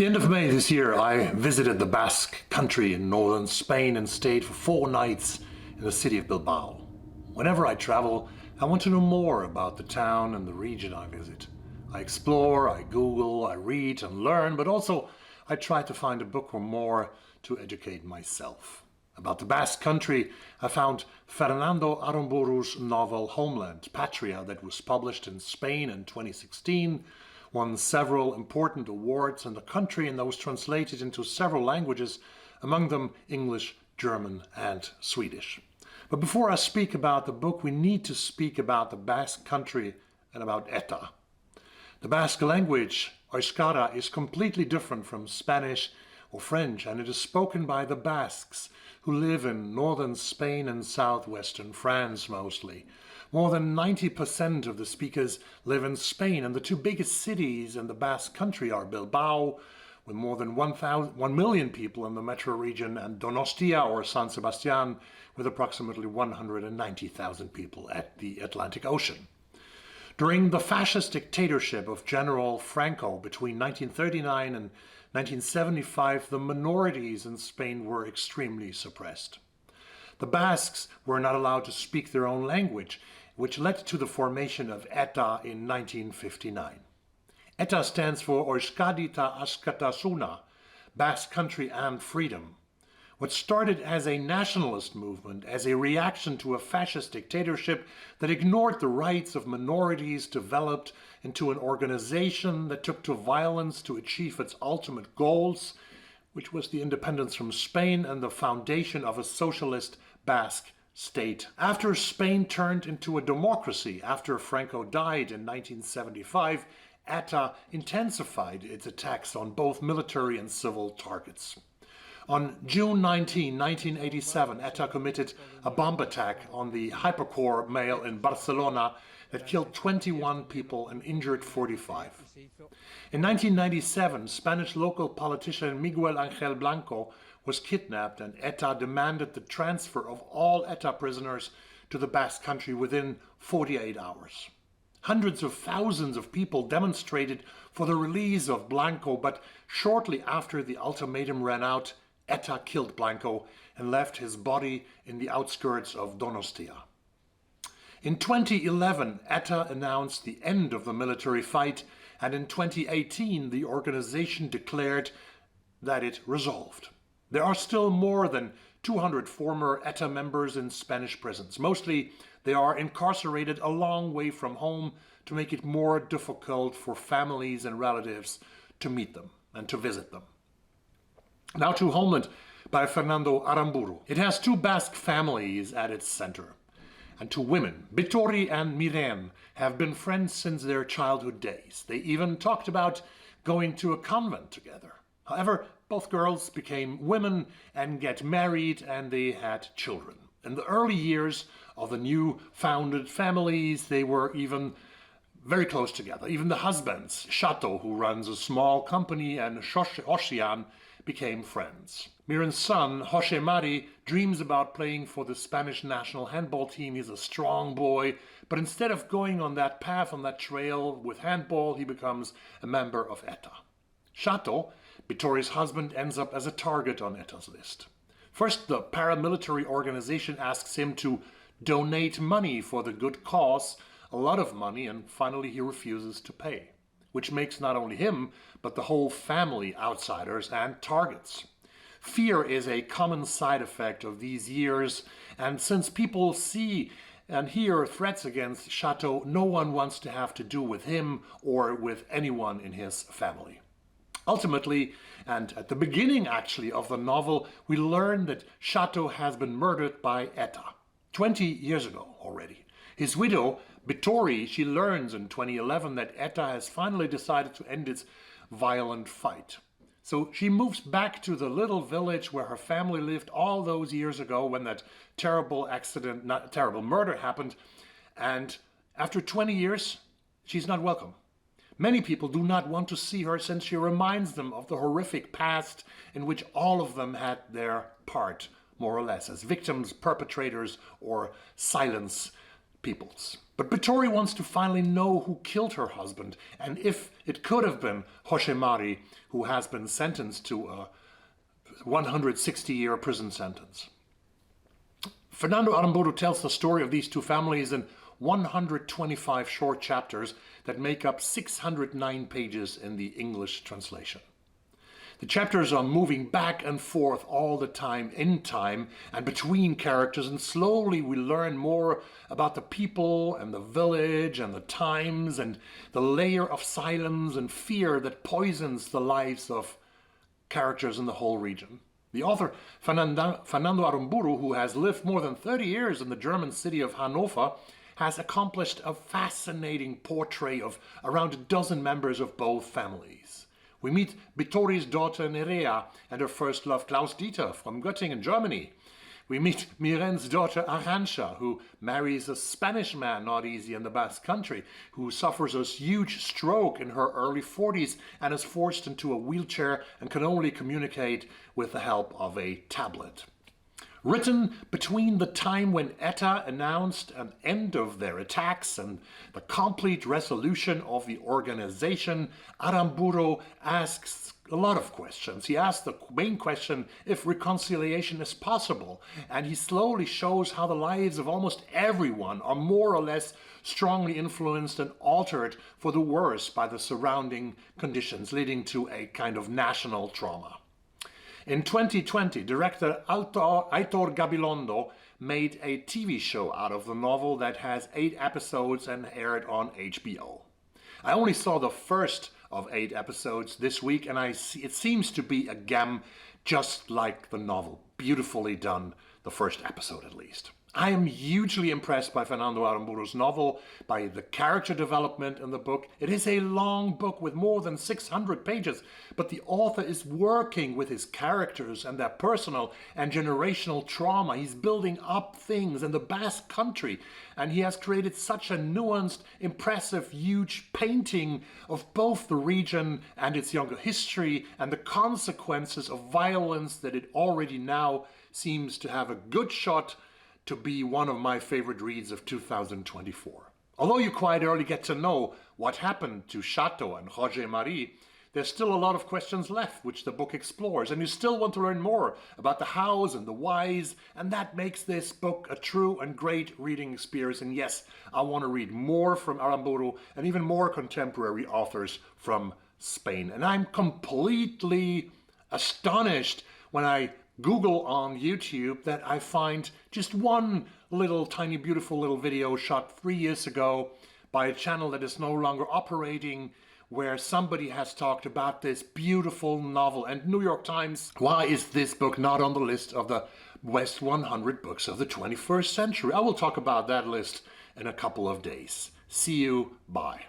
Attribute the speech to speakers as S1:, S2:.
S1: the end of May this year, I visited the Basque country in northern Spain and stayed for 4 nights in the city of Bilbao. Whenever I travel, I want to know more about the town and the region I visit. I explore, I Google, I read and learn, but also I try to find a book or more to educate myself. About the Basque country, I found Fernando Aramburu's novel Homeland, Patria, that was published in Spain in 2016, won several important awards in the country, and that was translated into several languages, among them English, German and Swedish. But before I speak about the book, we need to speak about the Basque country and about ETA. The Basque language, Euskara, is completely different from Spanish or French, and it is spoken by the Basques, who live in northern Spain and southwestern France mostly. More than 90% of the speakers live in Spain, and the 2 biggest cities in the Basque country are Bilbao, with more than 1 million people in the metro region, and Donostia or San Sebastian, with approximately 190,000 people at the Atlantic Ocean. During the fascist dictatorship of General Franco between 1939 and 1975, the minorities in Spain were extremely suppressed. The Basques were not allowed to speak their own language, which led to the formation of ETA in 1959. ETA stands for Euskadi ta Askatasuna, Basque Country and Freedom. What started as a nationalist movement, as a reaction to a fascist dictatorship that ignored the rights of minorities, developed into an organization that took to violence to achieve its ultimate goals, which was the independence from Spain and the foundation of a socialist Basque state. After Spain turned into a democracy, after Franco died in 1975, ETA intensified its attacks on both military and civil targets. On June 19, 1987, ETA committed a bomb attack on the Hypercore Mall in Barcelona that killed 21 people and injured 45. In 1997, Spanish local politician Miguel Ángel Blanco was kidnapped, and ETA demanded the transfer of all ETA prisoners to the Basque country within 48 hours. Hundreds of thousands of people demonstrated for the release of Blanco, but shortly after the ultimatum ran out, ETA killed Blanco and left his body in the outskirts of Donostia. In 2011, ETA announced the end of the military fight, and in 2018 the organization declared that it resolved. There are still more than 200 former ETA members in Spanish prisons. Mostly they are incarcerated a long way from home to make it more difficult for families and relatives to meet them and to visit them. Now to Homeland by Fernando Aramburu. It has 2 Basque families at its center, and 2 women, Bitori and Miren, have been friends since their childhood days. They even talked about going to a convent together. However, both girls became women and get married, and they had children. In the early years of the new founded families, they were even very close together. Even the husbands, Chato, who runs a small company, and Ocean, became friends. Miran's son, Jose Mari, dreams about playing for the Spanish national handball team. He's a strong boy, but instead of going on that path, on that trail with handball, he becomes a member of ETA. Chato, Bitori's husband, ends up as a target on ETA's list. First, the paramilitary organization asks him to donate money for the good cause, a lot of money, and finally he refuses to pay, which makes not only him, but the whole family outsiders and targets. Fear is a common side effect of these years, and since people see and hear threats against Chateau, no one wants to have to do with him or with anyone in his family. Ultimately, and at the beginning actually of the novel, we learn that Chateau has been murdered by ETA 20 years ago already. His widow, Bitori, she learns in 2011 that ETA has finally decided to end its violent fight. So she moves back to the little village where her family lived all those years ago when that terrible murder happened. And after 20 years, she's not welcome. Many people do not want to see her since she reminds them of the horrific past in which all of them had their part, more or less, as victims, perpetrators, or silence peoples. But Patria wants to finally know who killed her husband, and if it could have been José Mari, who has been sentenced to a 160-year prison sentence. Fernando Aramburu tells the story of these two families in 125 short chapters that make up 609 pages in the English translation. The chapters are moving back and forth all the time, in time and between characters, and slowly we learn more about the people and the village and the times and the layer of silence and fear that poisons the lives of characters in the whole region. The author, Fernando Aramburu, who has lived more than 30 years in the German city of Hannover, has accomplished a fascinating portrait of around a dozen members of both families. We meet Vittori's daughter Nerea and her first love Klaus-Dieter from Göttingen, Germany. We meet Miren's daughter Arantxa, who marries a Spanish man, not easy in the Basque country, who suffers a huge stroke in her early 40s and is forced into a wheelchair and can only communicate with the help of a tablet. Written between the time when ETA announced an end of their attacks and the complete resolution of the organization, Aramburu asks a lot of questions. He asks the main question if reconciliation is possible, and he slowly shows how the lives of almost everyone are more or less strongly influenced and altered for the worse by the surrounding conditions, leading to a kind of national trauma. In 2020, director Aitor Gabilondo made a TV show out of the novel that has 8 episodes and aired on HBO. I only saw the first of 8 episodes this week, and it seems to be a gem just like the novel. Beautifully done, the first episode at least. I am hugely impressed by Fernando Aramburu's novel, by the character development in the book. It is a long book with more than 600 pages, but the author is working with his characters and their personal and generational trauma. He's building up things in the Basque country, and he has created such a nuanced, impressive, huge painting of both the region and its younger history and the consequences of violence that it already now seems to have a good shot to be one of my favorite reads of 2024. Although you quite early get to know what happened to Chateau and José Mari, there's still a lot of questions left which the book explores, and you still want to learn more about the hows and the whys, and that makes this book a true and great reading experience. And yes, I want to read more from Aramburu and even more contemporary authors from Spain. And I'm completely astonished when I Google on YouTube that I find just one little tiny beautiful little video shot 3 years ago by a channel that is no longer operating, where somebody has talked about this beautiful novel. And New York Times, why is this book not on the list of the Best 100 Books of the 21st Century? I will talk about that list in a couple of days. See you, bye.